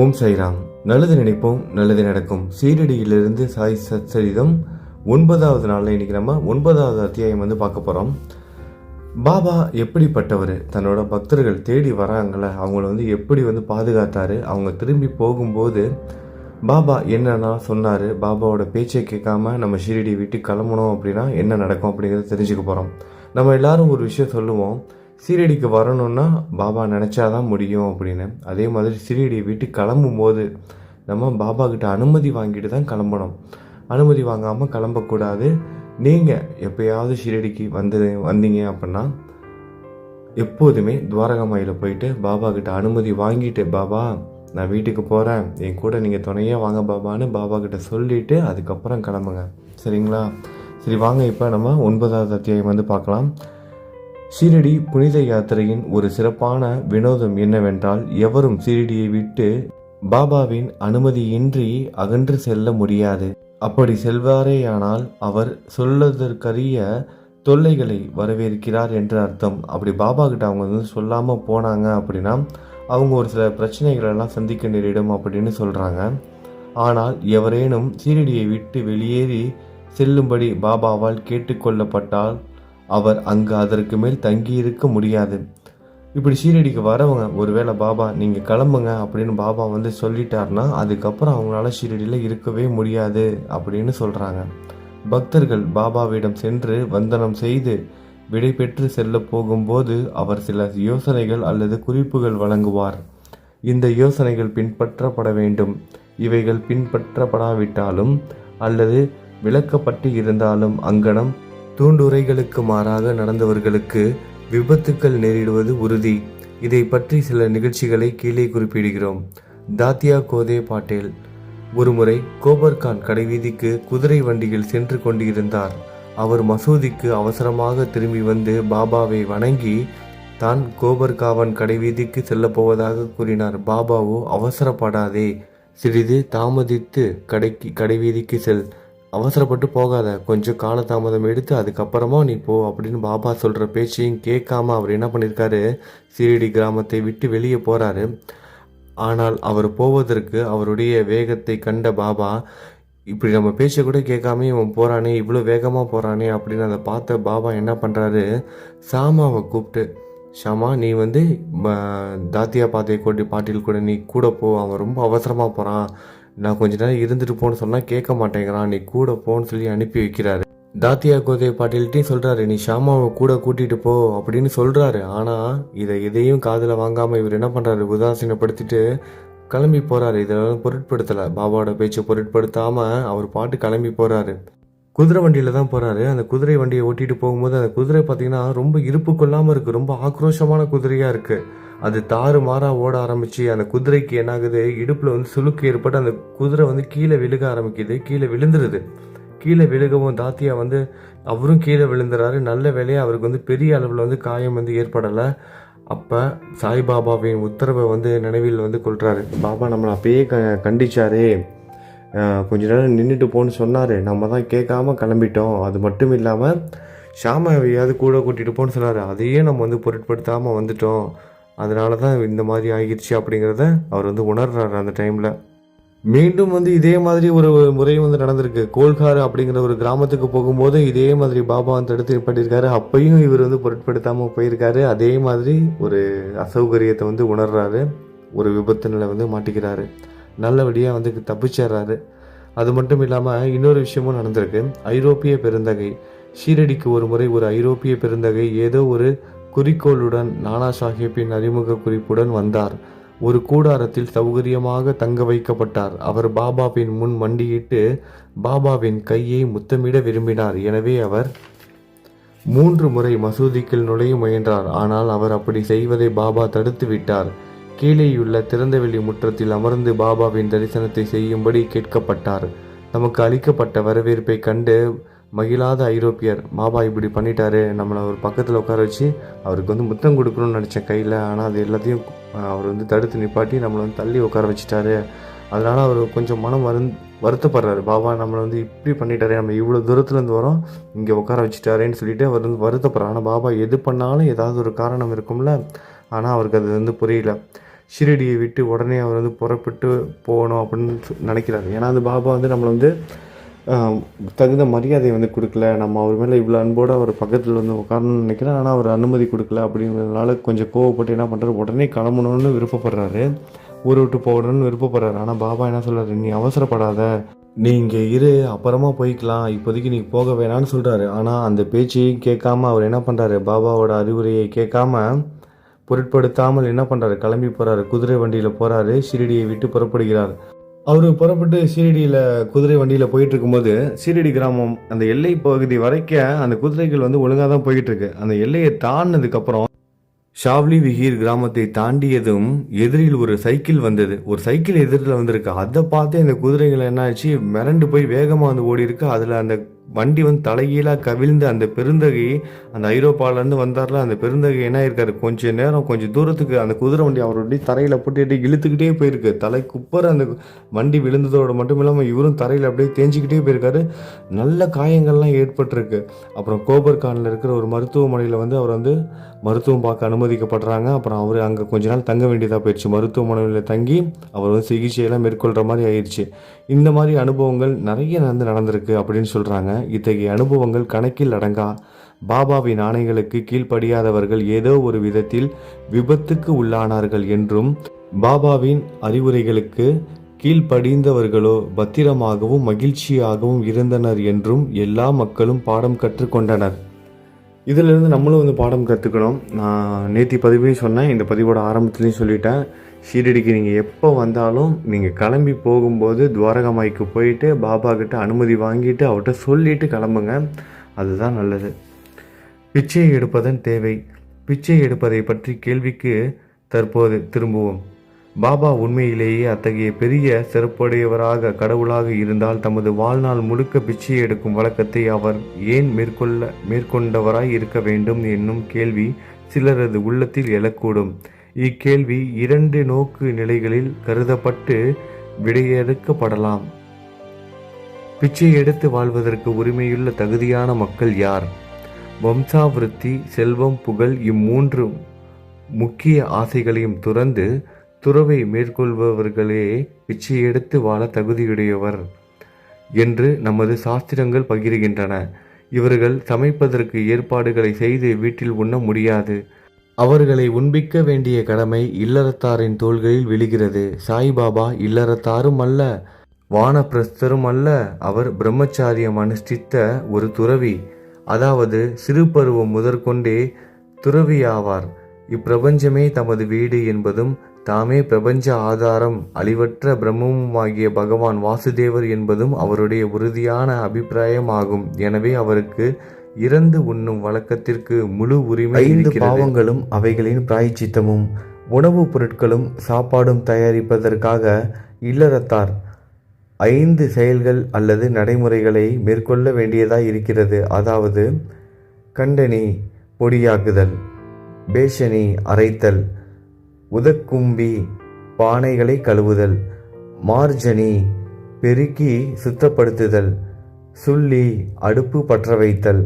ஓம் சாய்ராம். நல்லது நினைப்போம், நல்லது நடக்கும். சீரடியிலிருந்து சாய் சச்சரிதம் 9வது நாளில் இன்னைக்கு நம்ம 9வது அத்தியாயம் பார்க்க போகிறோம். பாபா எப்படிப்பட்டவர், தன்னோட பக்தர்கள் தேடி வராங்கள அவங்கள எப்படி பாதுகாத்தாரு, அவங்க திரும்பி போகும்போது பாபா என்னன்னா சொன்னார், பாபாவோட பேச்சை கேட்காம நம்ம ஷீரடி விட்டு கிளம்பணும் அப்படின்னா என்ன நடக்கும் அப்படிங்கிறத தெரிஞ்சுக்க போகிறோம். நம்ம எல்லாரும் ஒரு விஷயம் சொல்லுவோம், சீரடிக்கு வரணும்னா பாபா நினச்சாதான் முடியும் அப்படின்னு. அதே மாதிரி சீரடியை விட்டு கிளம்பும் போது நம்ம பாபா கிட்ட அனுமதி வாங்கிட்டு தான் கிளம்பணும். அனுமதி வாங்காமல் கிளம்பக்கூடாது. நீங்கள் எப்பயாவது ஷீரடிக்கு வந்தீங்க அப்படின்னா எப்போதுமே துவாரகாமாயில் போயிட்டு பாபா கிட்ட அனுமதி வாங்கிட்டு, பாபா நான் வீட்டுக்கு போகிறேன், என் கூட நீங்கள் துணையாக வாங்க பாபான்னு பாபா கிட்ட சொல்லிவிட்டு அதுக்கப்புறம் கிளம்புங்க. சரிங்களா? சரி, வாங்க இப்போ நம்ம 9வது அத்தியாயம் பார்க்கலாம். ஷீரடி புனித யாத்திரையின் ஒரு சிறப்பான வினோதம் என்னவென்றால், எவரும் ஷீரடியை விட்டு பாபாவின் அனுமதியின்றி அகன்று செல்ல முடியாது. அப்படி செல்வாரேயானால் அவர் சொல்வதற்கரிய தொல்லைகளை வரவேற்கிறார் என்று அர்த்தம். அப்படி பாபா கிட்ட அவங்க சொல்லாமல் போனாங்க அப்படின்னா அவங்க ஒரு சில பிரச்சனைகளெல்லாம் சந்திக்க நேரிடும் அப்படின்னு சொல்கிறாங்க. ஆனால் எவரேனும் ஷீரடியை விட்டு வெளியேறி செல்லும்படி பாபாவால் கேட்டுக்கொள்ளப்பட்டால் அவர் அங்கு அதற்கு மேல் தங்கியிருக்க முடியாது. இப்படி ஷீரடிக்கு வரவங்க ஒருவேளை பாபா நீங்கள் கிளம்புங்க அப்படின்னு பாபா சொல்லிட்டார்னா அதுக்கப்புறம் அவங்களால ஷீரடியில் இருக்கவே முடியாது அப்படின்னு சொல்கிறாங்க. பக்தர்கள் பாபாவிடம் சென்று வந்தனம் செய்து விடை பெற்று செல்ல போகும்போது அவர் சில யோசனைகள் அல்லது குறிப்புகள் வழங்குவார். இந்த யோசனைகள் பின்பற்றப்பட வேண்டும். இவைகள் பின்பற்றப்படாவிட்டாலும் அல்லது விளக்கப்பட்டு இருந்தாலும் அங்கனம் தூண்டுரைகளுக்கு மாறாக நடந்தவர்களுக்கு விபத்துக்கள் நேரிடுவது உறுதி. இதை பற்றி சில நிகழ்ச்சிகளை கீழே குறிப்பிடுகிறோம். தாத்தியா கோதே பாட்டேல் ஒருமுறை கோபர்கான் கடைவீதிக்கு குதிரை வண்டியில் சென்று கொண்டிருந்தார். அவர் மசூதிக்கு அவசரமாக திரும்பி பாபாவை வணங்கி தான் கோபர்காவன் கடைவீதிக்கு செல்ல போவதாக கூறினார். பாபாவோ, அவசரப்படாதே, சிறிது தாமதித்து கடைவீதிக்கு செல், அவசரப்பட்டு போகாத, கொஞ்சம் காலதாமதம் எடுத்து அதுக்கப்புறமா நீ போ அப்படின்னு பாபா சொல்கிற பேச்சையும் கேட்காம அவர் என்ன பண்ணியிருக்காரு, சீரடி கிராமத்தை விட்டு வெளியே போகிறாரு. ஆனால் அவர் போவதற்கு அவருடைய வேகத்தை கண்ட பாபா, இப்படி நம்ம பேச்சை கூட கேட்காம இவன் போகிறானே, இவ்வளோ வேகமாக போகிறானே அப்படின்னு அதை பார்த்த பாபா என்ன பண்ணுறாரு, சாமாவை கூப்பிட்டு, ஷாமா நீ தாத்தியா பாட்டில் கூட நீ கூட போ, அவன் ரொம்ப அவசரமாக போகிறான், நான் கொஞ்ச நேரம் இருந்துட்டு போன்னு சொன்னால் கேட்க மாட்டேங்கிறான், நீ கூட போன்னு சொல்லி அனுப்பி வைக்கிறாரு. தாத்தியா கோதே பாட்டில்கிட்டையும் சொல்கிறாரு, நீ ஷாமாவை கூட கூட்டிகிட்டு போ அப்படின்னு சொல்கிறாரு. ஆனால் இதையும் காதில் வாங்காமல் இவர் என்ன பண்ணுறாரு, உதாசீனப்படுத்திட்டு கிளம்பி போகிறாரு. இதெல்லாம் பொருட்படுத்தலை, பாபாவோட பேச்சை பொருட்படுத்தாமல் அவர் பாட்டு கிளம்பி போகிறாரு. குதிரை வண்டியில் தான் போகிறாரு. அந்த குதிரை வண்டியை ஓட்டிகிட்டு போகும்போது அந்த குதிரை பார்த்திங்கன்னா ரொம்ப இருப்பு கொள்ளாமல் இருக்குது, ரொம்ப ஆக்ரோஷமான குதிரையாக இருக்குது. அது தாறு மாறாக ஓட ஆரம்பித்து அந்த குதிரைக்கு என்னாகுது, இடுப்பில் சுளுக்கு ஏற்பட்டு அந்த குதிரை கீழே விழுக ஆரம்பிக்குது. கீழே விழுந்துருது. கீழே விழுகவும் தாத்தியா அவரும் கீழே விழுந்துறாரு. நல்ல வேலையாக அவருக்கு பெரிய அளவில் காயம் ஏற்படலை. அப்போ சாய்பாபாவின் உத்தரவை நினைவில் கொள்கிறாரு. பாபா நம்மளை அப்பயே கண்டிச்சாரே, கொஞ்ச நேரம் நின்றுட்டு போன்னு சொன்னார், நம்ம தான் கேட்காம கிளம்பிட்டோம். அது மட்டும் இல்லாமல் ஷாமாவையாவது கூட கூட்டிகிட்டு போன்னு சொன்னார், அதையே நம்ம பொருட்படுத்தாமல் வந்துட்டோம். அதனால தான் இந்த மாதிரி ஆகிடுச்சு அப்படிங்கிறத அவர் உணர்றாரு. அந்த டைமில் மீண்டும் இதே மாதிரி ஒரு முறை நடந்திருக்கு. கோல்கார் அப்படிங்கிற ஒரு கிராமத்துக்கு போகும்போது இதே மாதிரி பாபா தடுத்து பண்ணியிருக்காரு. அப்பையும் இவர் பொருட்படுத்தாமல் போயிருக்காரு. அதே மாதிரி ஒரு அசௌகரியத்தை உணர்றாரு. ஒரு விபத்தினில் மாட்டிக்கிறாரு. நல்லபடியாக தப்பிச்சிடுறாரு. அது மட்டும் இல்லாமல் இன்னொரு விஷயமும் நடந்திருக்கு. ஐரோப்பிய பெருந்தகை ஷீரடிக்கு ஒரு முறை ஒரு ஐரோப்பிய பெருந்தகை ஏதோ ஒரு குறிக்கோளுடன் நானா சாஹிப்பின் அறிமுக குறிப்புடன் வந்தார். ஒரு கூடாரத்தில் சௌகரியமாக தங்க வைக்கப்பட்டார். அவர் பாபாவின் முன் மண்டியிட்டு பாபாவின் கையை முத்தமிட விரும்பினார். எனவே அவர் 3 முறை மசூதிக்குள் நுழைய முயன்றார். ஆனால் அவர் அப்படி செய்வதை பாபா தடுத்து விட்டார். கீழேயுள்ள திறந்தவெளி முற்றத்தில் அமர்ந்து பாபாவின் தரிசனத்தை செய்யும்படி கேட்கப்பட்டார். நமக்கு அளிக்கப்பட்ட வரவேற்பை கண்டு மகிழாத ஐரோப்பியர், பாபா இப்படி பண்ணிட்டாரு, நம்மளை ஒரு பக்கத்தில் உட்கார வச்சு அவருக்கு முத்தம் கொடுக்கணும்னு நினச்சேன் கையில், ஆனால் அது எல்லாத்தையும் அவர் தடுத்து நிப்பாட்டி நம்மளை தள்ளி உட்கார வச்சுட்டாரு. அதனால் அவர் கொஞ்சம் மனம் வருத்தப்படுறாரு. பாபா நம்மளை இப்படி பண்ணிட்டாரே, நம்ம இவ்வளோ தூரத்துலேருந்து வரோம், இங்கே உட்கார வச்சுட்டாரேன்னு சொல்லிட்டு அவர் வருத்தப்படுறாரு. ஆனால் பாபா எது பண்ணாலும் ஏதாவது ஒரு காரணம் இருக்கும்ல, ஆனால் அவருக்கு அது புரியல. ஷிரடியை விட்டு உடனே அவர் வந்து புறப்பட்டு போகணும் அப்படின்னு நினைக்கிறாரு. ஏன்னா அந்த பாபா வந்து நம்மளை வந்து தகுந்த மரியாதை வந்து கொடுக்கல, நம்ம அவர் மேலே இவ்வளோ அன்போடு அவர் பக்கத்தில் வந்து உட்காரணும்னு நினைக்கிறேன், ஆனால் அவர் அனுமதி கொடுக்கல. அப்படிங்கிறதுனால கொஞ்சம் கோவப்பட்டு என்ன பண்ணுறாரு, உடனே கிளம்பணும்னு விருப்பப்படுறாரு, ஊரை விட்டு போகணும்னு விருப்பப்படுறாரு. ஆனால் பாபா என்ன சொல்கிறாரு, நீ அவசரப்படாத, நீ இங்கே இரு, அப்புறமா போய்க்கலாம், இப்போதைக்கு நீ போக வேணான்னு சொல்கிறாரு. ஆனால் அந்த பேச்சையும் கேட்காம அவர் என்ன பண்ணுறாரு, பாபாவோட அறிவுரையை கேட்காம பொருட்படுத்தாமல் என்ன பண்ணுறாரு, கிளம்பி போகிறாரு, குதிரை வண்டியில் போகிறாரு, ஷிரடியை விட்டு புறப்படுகிறார். அவர் புறப்பட்டு ஷீரடியில் குதிரை வண்டியில் போயிட்டு இருக்கும்போது ஷீரடி கிராமம் அந்த எல்லை பகுதி வரைக்கும் அந்த குதிரைகள் வந்து ஒழுங்காக தான் போயிட்டு இருக்கு. அந்த எல்லையை தாண்டினதுக்கப்புறம் ஷாவ்லி விஹீர் கிராமத்தை தாண்டியதும் எதிரில் ஒரு சைக்கிள் வந்தது. ஒரு சைக்கிள் எதிரில் வந்திருக்கு. அதை பார்த்து இந்த குதிரைகள் என்ன ஆச்சு, மிரண்டு போய் வேகமாக வந்து ஓடி இருக்கு. அதில் அந்த வண்டி வந்து தலைகீழாக கவிழ்ந்து அந்த பெருந்தகை, அந்த ஐரோப்பாவிலேருந்து வந்தார்ல அந்த பெருந்தகை என்ன ஆயிருக்காரு, கொஞ்சம் நேரம் கொஞ்சம் தூரத்துக்கு அந்த குதிரை வண்டி அவருடைய தரையில் போட்டுக்கிட்டே இழுத்துக்கிட்டே போயிருக்கு. தலை குப்பர் அந்த வண்டி விழுந்ததோடு மட்டும் இல்லாமல் இவரும் தரையில் அப்படியே தேஞ்சிக்கிட்டே போயிருக்காரு. நல்ல காயங்கள்லாம் ஏற்பட்டிருக்கு. அப்புறம் கோபர்கானில் இருக்கிற ஒரு மருத்துவமனையில் வந்து அவர் வந்து மருத்துவம் பார்க்க அனுமதிக்கப்படுறாங்க. அப்புறம் அவர் அங்கே கொஞ்ச நாள் தங்க வேண்டியதாக போயிடுச்சு. மருத்துவமனையில் தங்கி அவர் வந்து சிகிச்சையெல்லாம் மேற்கொள்கிற மாதிரி ஆயிடுச்சு. இந்த மாதிரி அனுபவங்கள் நிறைய நடந்திருக்கு அப்படின்னு சொல்கிறாங்க. இத்தகைய அனுபவங்கள் கணக்கில் அடங்கா. பாபாவின் ஆணைகளுக்கு கீழ்ப்படியாதவர்கள் ஏதோ ஒரு விதத்தில் விபத்துக்கு உள்ளானார்கள் என்றும், பாபாவின் அறிவுரைகளுக்கு கீழ்ப்படிந்தவர்களோ பத்திரமாகவும் மகிழ்ச்சியாகவும் இருந்தனர் என்றும் எல்லா மக்களும் பாடம் கற்றுக்கொண்டனர். இதிலிருந்து நம்மளும் வந்து பாடம் கற்றுக்கணும். நான் நேற்று பதிவையும் சொன்னேன், இந்த பதிவோட ஆரம்பத்துலேயும் சொல்லிட்டேன். ஷீரடிக்கு நீங்கள் எப்போ வந்தாலும் நீங்கள் கிளம்பி போகும்போது துவாரகமாய்க்கு போயிட்டு பாபா கிட்ட அனுமதி வாங்கிட்டு அவர்கிட்ட சொல்லிட்டு கிளம்புங்க, அதுதான் நல்லது. பிச்சை எடுப்பதன் தேவை. பிச்சை எடுப்பதை பற்றி கேள்விக்கு தற்போது திரும்புவோம். பாபா உண்மையிலேயே அத்தகைய பெரிய சிறப்புடையவராக கடவுளாக இருந்தால் தமது வாழ்நாள் முழுக்க பிச்சை எடுக்கும் வழக்கத்தை அவர் ஏன் மேற்கொண்டவராய் இருக்க வேண்டும் என்னும் கேள்வி சிலரது உள்ளத்தில் எழக்கூடும். இக்கேள்வி 2 நோக்கு நிலைகளில் கருதப்பட்டு விடையெடுக்கப்படலாம். பிச்சை எடுத்து வாழ்வதற்கு உரிமையுள்ள தகுதியான மக்கள் யார்? வம்சாவிருத்தி, செல்வம், புகழ் இம்மூன்று முக்கிய ஆசைகளையும் துறந்து துறவை மேற்கொள்பவர்களே பிச்சை எடுத்து வாழ தகுதியுடையவர் என்று நமது சாஸ்திரங்கள் பகிர்கின்றன. இவர்கள் சமைப்பதற்கு ஏற்பாடுகளை செய்து வீட்டில் உண்ண முடியாது. அவர்களை உண்பிக்க வேண்டிய கடமை இல்லறத்தாரின் தோள்களில் விழுகிறது. சாய்பாபா இல்லறத்தாரும் அல்ல, வானப்பிரஸ்தரும் அல்ல. அவர் பிரம்மச்சாரியம் அனுஷ்டித்த ஒரு துறவி, அதாவது சிறு பருவம் முதற்கொண்டே துறவியாவார். இப்பிரபஞ்சமே தமது வீடு என்பதும் தாமே பிரபஞ்ச ஆதாரம் அழிவற்ற பிரம்மமுமாகிய பகவான் வாசுதேவர் என்பதும் அவருடைய உறுதியான அபிப்பிராயமாகும். எனவே அவருக்கு இறந்து உண்ணும் வழக்கத்திற்கு முழு உரிமை. 5 பாவங்களும் அவைகளின் பிராயச்சித்தமும். உணவுப் பொருட்களும் சாப்பாடும் தயாரிப்பதற்காக இல்லறத்தார் 5 செயல்கள் அல்லது நடைமுறைகளை மேற்கொள்ள வேண்டியதாய் இருக்கிறது. அதாவது கண்டனி பொடியாக்குதல், பேஷனி அரைத்தல், உதக்கும்பி பானைகளை கழுவுதல், மார்ஜனி பெருக்கி சுத்தப்படுத்துதல், சுள்ளி அடுப்பு பற்ற வைத்தல்.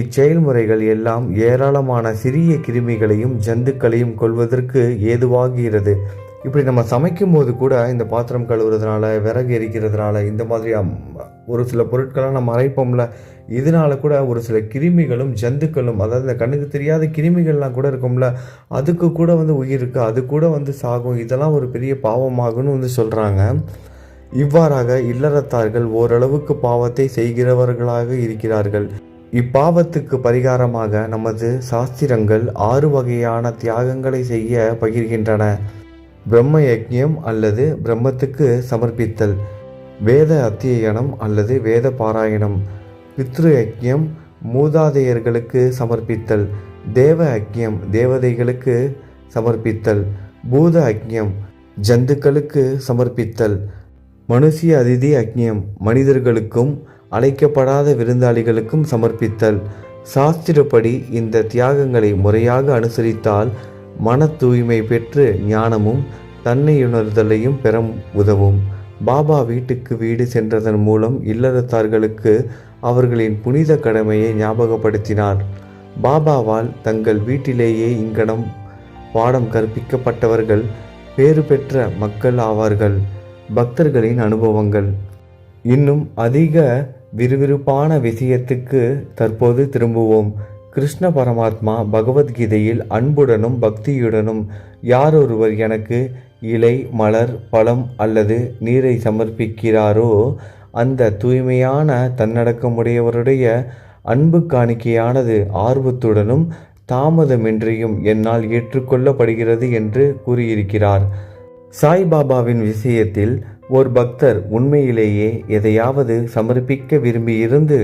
இச்செயல்முறைகள் எல்லாம் ஏராளமான சிறிய கிருமிகளையும் ஜந்துக்களையும் கொள்வதற்கு ஏதுவாகிறது. இப்படி நம்ம சமைக்கும் போது கூட இந்த பாத்திரம் கழுவுறதுனால, விறகு எரிக்கிறதுனால, இந்த மாதிரி ஒரு சில பொருட்கள்லாம் நம்ம அரைப்போம்ல, இதனால கூட ஒரு சில கிருமிகளும் ஜந்துக்களும், அதாவது இந்த கண்ணுக்கு தெரியாத கிருமிகள்லாம் கூட இருக்கும்ல, அதுக்கு கூட வந்து உயிர் இருக்குது, அது கூட வந்து சாகும். இதெல்லாம் ஒரு பெரிய பாவமாகுன்னு வந்து சொல்கிறாங்க. இவ்வாறாக இல்லறத்தார்கள் ஓரளவுக்கு பாவத்தை செய்கிறவர்களாக இருக்கிறார்கள். இப்பாவத்துக்கு பரிகாரமாக நமது சாஸ்திரங்கள் 6 வகையான தியாகங்களை செய்ய பகிர்கின்றன. பிரம்ம யஜ்ஞம் அல்லது பிரம்மத்துக்கு சமர்ப்பித்தல், வேத அத்தியனம் அல்லது வேத பாராயணம், பித்ரு யஜ்ஞம் மூதாதையர்களுக்கு சமர்ப்பித்தல், தேவ யஜ்ஞம் தேவதைகளுக்கு சமர்ப்பித்தல், பூத யஜ்ஞம் ஜந்துக்களுக்கு சமர்ப்பித்தல், மனுஷிய அதிதி யஜ்ஞம் மனிதர்களுக்கும் அழைக்கப்படாத விருந்தாளிகளுக்கும் சமர்ப்பித்தல். சாஸ்திரப்படி இந்த தியாகங்களை முறையாக அனுசரித்தால் மன தூய்மை பெற்று ஞானமும் தன்னையுணர்தலையும் பெற உதவும். பாபா வீட்டுக்கு வீடு சென்றதன் மூலம் இல்லறத்தார்களுக்கு அவர்களின் புனித கடமையை ஞாபகப்படுத்தினார். பாபாவால் தங்கள் வீட்டிலேயே இங்கனம் பாடம் கற்பிக்கப்பட்டவர்கள் பேறு பெற்ற மக்கள் ஆவார்கள். பக்தர்களின் அனுபவங்கள். இன்னும் அதிக விறுவிறுப்பான விஷயத்துக்கு தற்போது திரும்புவோம். கிருஷ்ண பரமாத்மா பகவத்கீதையில் அன்புடனும் பக்தியுடனும் யாரொருவர் எனக்கு இலை, மலர், பழம் அல்லது நீரை சமர்ப்பிக்கிறாரோ அந்த தூய்மையான தன்னடக்கமுடையவருடைய அன்பு காணிக்கையானது ஆர்வத்துடனும் தாமதமின்றியும் என்னால் ஏற்றுக்கொள்ளப்படுகிறது என்று கூறியிருக்கிறார். சாய்பாபாவின் விஷயத்தில் ஒரு பக்தர் உண்மையிலேயே எதையாவது சமர்ப்பிக்க விரும்பியிருந்து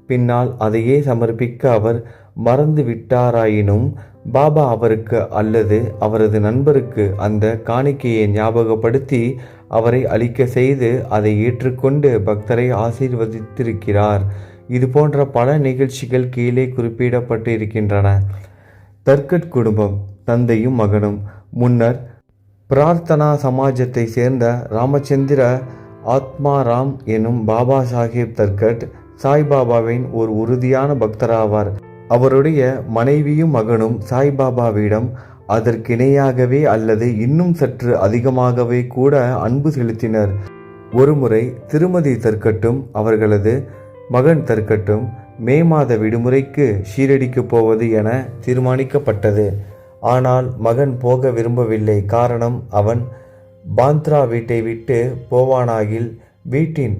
பின்னால் அதையே சமர்ப்பிக்க அவர் மறந்து விட்டாராயினும் பாபா அவருக்கு அல்லது அவரது நண்பருக்கு அந்த காணிக்கையை ஞாபகப்படுத்தி அவரை அளிக்க செய்து அதை ஏற்றுக்கொண்டு பக்தரை ஆசீர்வதித்திருக்கிறார். இது போன்ற பல நிகழ்ச்சிகள் கீழே குறிப்பிடப்பட்டு இருக்கின்றன. தர்கட் குடும்பம். தந்தையும் மகனும். முன்னர் பிரார்த்தனா சமாஜத்தை சேர்ந்த ராமச்சந்திர ஆத்மாராம் எனும் பாபா சாஹேப் தர்கட் சாய்பாபாவின் ஒரு உறுதியான பக்தராவார். அவருடைய மனைவியும் மகனும் சாய்பாபாவிடம் அதற்கிணையாகவே அல்லது இன்னும் சற்று அதிகமாகவே கூட அன்பு செலுத்தினர். ஒருமுறை திருமதி தர்கட்டும் அவர்களது மகன் தர்கட்டும் மே மாத விடுமுறைக்கு ஷீரடிக்கு போவது என தீர்மானிக்கப்பட்டது. ஆனால் மகன் போக விரும்பவில்லை. காரணம், அவன் பாந்த்ரா வீட்டை விட்டு போவானாகில் வீட்டின்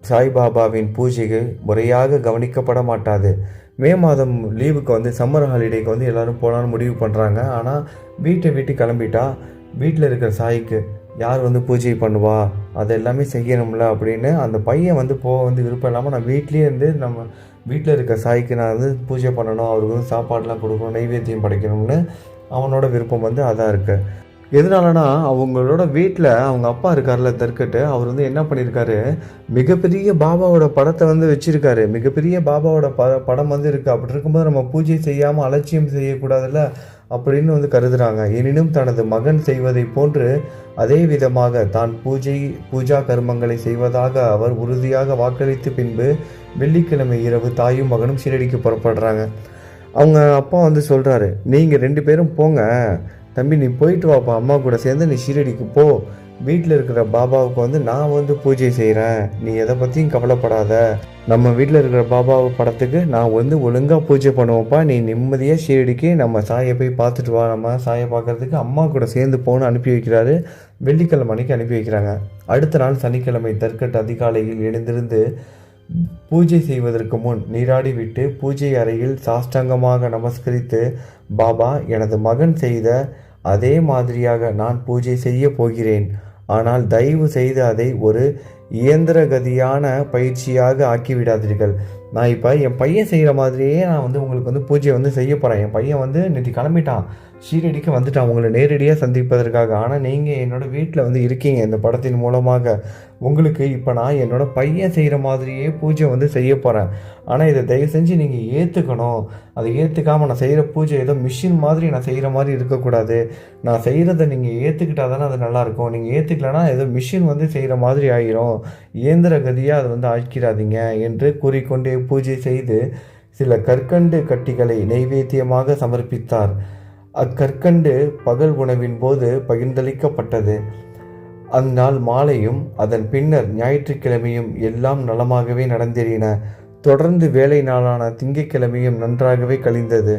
சாய்பாபாவின் பூஜைகள் முறையாக கவனிக்கப்பட மாட்டாது. மே மாதம் லீவுக்கு சம்மர் ஹாலிடேக்கு எல்லோரும் போகலான்னு முடிவு பண்ணுறாங்க. ஆனால் வீட்டை விட்டு கிளம்பிட்டா வீட்டில் இருக்கிற சாய்க்கு யார் பூஜை பண்ணுவா, அது எல்லாமே செய்யணும்ல அப்படின்னு அந்த பையன் போக விருப்பம் இல்லாமல் நான் வீட்லேயே இருந்து நம்ம வீட்டில் இருக்க சாய்க்கு நான் பூஜை பண்ணணும், அவருக்கு சாப்பாடெலாம் கொடுக்கணும், நைவேத்தியம் படைக்கணும்னு அவனோட விருப்பம் அதாக இருக்குது. எதனாலனா அவங்களோட வீட்டில் அவங்க அப்பா இருக்கார்ல தர்கட்டு, அவர் என்ன பண்ணியிருக்காரு, மிகப்பெரிய பாபாவோட படத்தை வச்சுருக்காரு. மிகப்பெரிய பாபாவோட படம் இருக்குது. அப்படி இருக்கும்போது நம்ம பூஜை செய்யாமல் அலட்சியம் செய்யக்கூடாதுல்ல அப்படின்னு கருதுகிறாங்க. எனினும் தனது மகன் செய்வதை போன்று அதே விதமாக தான் பூஜா கர்மங்களை செய்வதாக அவர் உறுதியாக வாக்களித்து பின்பு வெள்ளிக்கிழமை இரவு தாயும் மகனும் ஷீரடிக்கு புறப்படுறாங்க. அவங்க அப்பா சொல்கிறாரு, நீங்கள் 2 பேரும் போங்க தம்பி, நீ போயிட்டு வாப்பா, அம்மா கூட சேர்ந்து நீ ஷீரடிக்கு போ. வீட்டில் இருக்கிற பாபாவுக்கு நான் பூஜை செய்கிறேன், நீ எதை பற்றியும் கவலைப்படாத. நம்ம வீட்டில் இருக்கிற பாபாவை படத்துக்கு நான் ஒழுங்காக பூஜை பண்ணுவோம்ப்பா, நீ நிம்மதியாக ஷீரடிக்கு நம்ம சாயை போய் பார்த்துட்டு வா. நம்ம சாயை பார்க்குறதுக்கு அம்மா கூட சேர்ந்து போன்னு அனுப்பி வைக்கிறாரு. வெள்ளிக்கிழமை அன்னைக்கு அனுப்பி வைக்கிறாங்க. அடுத்த நாள் சனிக்கிழமை தர்கட் அதிகாலையில் எழுந்திருந்து பூஜை செய்வதற்கு முன் நீராடி விட்டு பூஜை அறையில் சாஷ்டாங்கமாக நமஸ்கரித்து, பாபா, எனது மகன் செய்த அதே மாதிரியாக நான் பூஜை செய்ய போகிறேன். ஆனால் தயவு செய்து அதை ஒரு இயந்திரகதியான பயிற்சியாக ஆக்கிவிடாதீர்கள். நான் இப்போ என் பையன் செய்கிற மாதிரியே நான் உங்களுக்கு பூஜை செய்ய போகிறேன். என் பையன் நேற்று கிளம்பிட்டான், ஷீரடிக்கு வந்துட்டான் உங்களை நேரடியாக சந்திப்பதற்காக. ஆனால் நீங்கள் என்னோடய வீட்டில் இருக்கீங்க. இந்த படத்தின் மூலமாக உங்களுக்கு இப்போ நான் என்னோடய பையன் செய்கிற மாதிரியே பூஜை செய்ய போகிறேன். ஆனால் இதை தயவு செஞ்சு நீங்கள் ஏற்றுக்கணும். அதை ஏற்றுக்காமல் நான் செய்கிற பூஜை ஏதோ மிஷின் மாதிரி நான் செய்கிற மாதிரி இருக்கக்கூடாது. நான் செய்கிறத நீங்கள் ஏற்றுக்கிட்டால் தானே அது நல்லாயிருக்கும். நீங்கள் ஏற்றுக்கலன்னா ஏதோ மிஷின் செய்கிற மாதிரி ஆகிரும், இயந்திர கதியாக அதை ஆக்கிடாதீங்க என்று கூறிக்கொண்டே பூஜை செய்து சில கற்கண்டு கட்டிகளை நைவேத்தியமாக சமர்ப்பித்தார். அக்கற்கண்டு பகல் உணவின் போது பகிர்ந்தளிக்கப்பட்டது. அந்நாள் மாலையும் அதன் பின்னர் ஞாயிற்றுக்கிழமையும் எல்லாம் நலமாகவே நடந்தேறின. தொடர்ந்து வேலை நாளான திங்கட்கிழமையும் நன்றாகவே கழிந்தது.